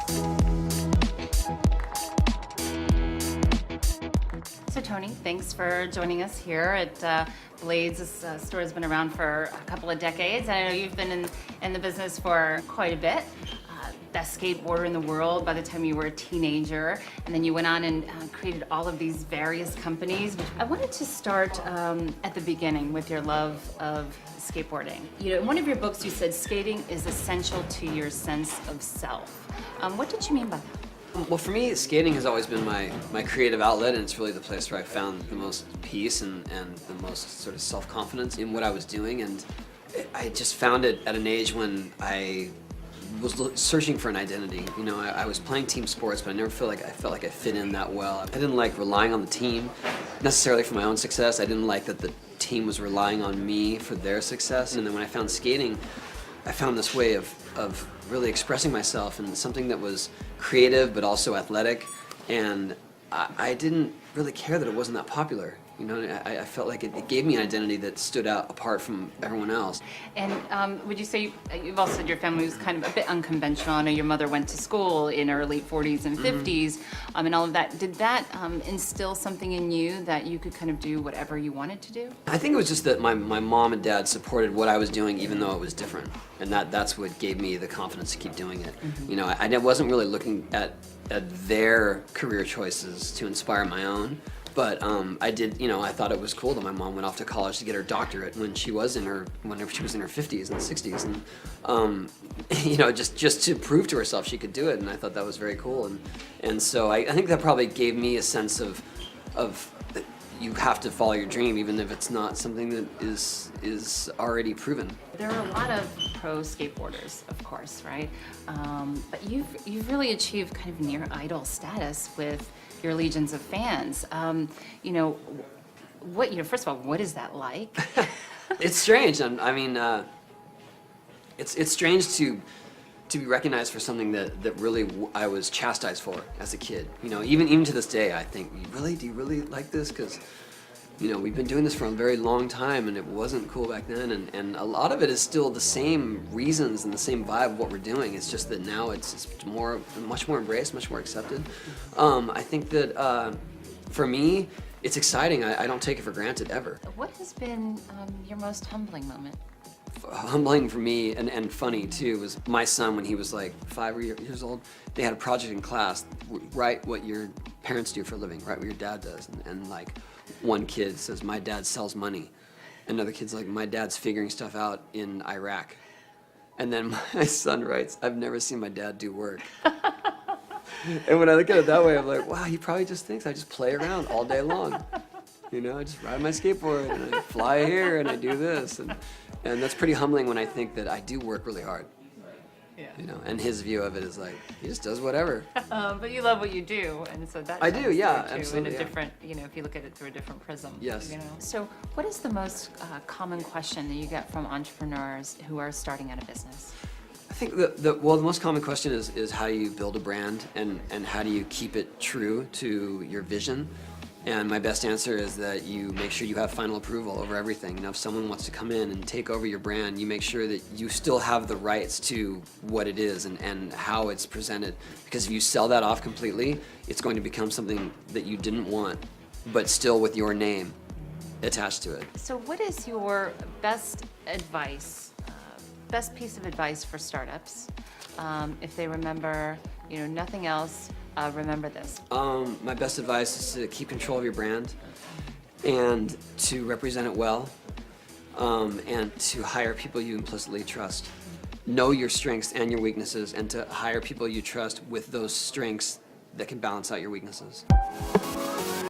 So Tony, thanks for joining us here at Blades. This store has been around for a couple of decades. I know you've been in the business for quite a bit. Best skateboarder in the world by the time you were a teenager, and then you went on and created all of these various companies. I wanted to start at the beginning with your love of skateboarding. You know, in one of your books you said skating is essential to your sense of self. What did you mean by that? Well, for me, skating has always been my creative outlet, and it's really the place where I found the most peace and the most sort of self-confidence in what I was doing. And I just found it at an age when I was searching for an identity. You know, I was playing team sports, but I never felt like I fit in that well. I didn't like relying on the team necessarily for my own success. I didn't like that the team was relying on me for their success. And then when I found skating, I found this way of really expressing myself in something that was creative but also athletic, and I didn't really care that it wasn't that popular. You know, I felt like it gave me an identity that stood out apart from everyone else. And would you say, you've also said your family was kind of a bit unconventional. I know your mother went to school in her late 40s and 50s, and all of that. Did that instill something in you that you could kind of do whatever you wanted to do? I think it was just that my mom and dad supported what I was doing even though it was different. And that's what gave me the confidence to keep doing it. You know, I wasn't really looking at their career choices to inspire my own. But I did, you know, I thought it was cool that my mom went off to college to get her doctorate when she was whenever she was in her 50s and 60s, and you know, just to prove to herself she could do it, and I thought that was very cool, and so I think that probably gave me a sense of that you have to follow your dream even if it's not something that is already proven. There are a lot of pro skateboarders, of course, right? But you've really achieved kind of near idol status with your legions of fans. You know, first of all, what is that like? It's strange. I mean, it's strange to be recognized for something that really I was chastised for as a kid. You know, even to this day, I think, do you really like this? Because, you know, we've been doing this for a very long time, and it wasn't cool back then. And a lot of it is still the same reasons and the same vibe of what we're doing. It's just that now it's much more embraced, much more accepted. I think that for me, it's exciting. I don't take it for granted ever. What has been your most humbling moment? Humbling for me and funny too was my son when he was like 5 years old. They had a project in class, write what your parents do for a living, write what your dad does, and like one kid says, my dad sells money. Another kid's like, my dad's figuring stuff out in Iraq. And then my son writes, I've never seen my dad do work. And when I look at it that way, I'm like, wow, he probably just thinks I just play around all day long. You know, I just ride my skateboard and I fly here and I do this, and that's pretty humbling when I think that I do work really hard. Yeah. You know, and his view of it is like he just does whatever. But you love what you do, and so that I do, yeah, too, absolutely. in a Yeah. different, you know, if you look at it through a different prism. Yes. You know. So, what is the most common question that you get from entrepreneurs who are starting out a business? I think the most common question is how do you build a brand and how do you keep it true to your vision? And my best answer is that you make sure you have final approval over everything. You know, if someone wants to come in and take over your brand, you make sure that you still have the rights to what it is and how it's presented. Because if you sell that off completely, it's going to become something that you didn't want, but still with your name attached to it. So, what is your best advice, best piece of advice for startups? If they remember, you know, nothing else, remember this. My best advice is to keep control of your brand and to represent it well, and to hire people you implicitly trust. Know your strengths and your weaknesses, and to hire people you trust with those strengths that can balance out your weaknesses.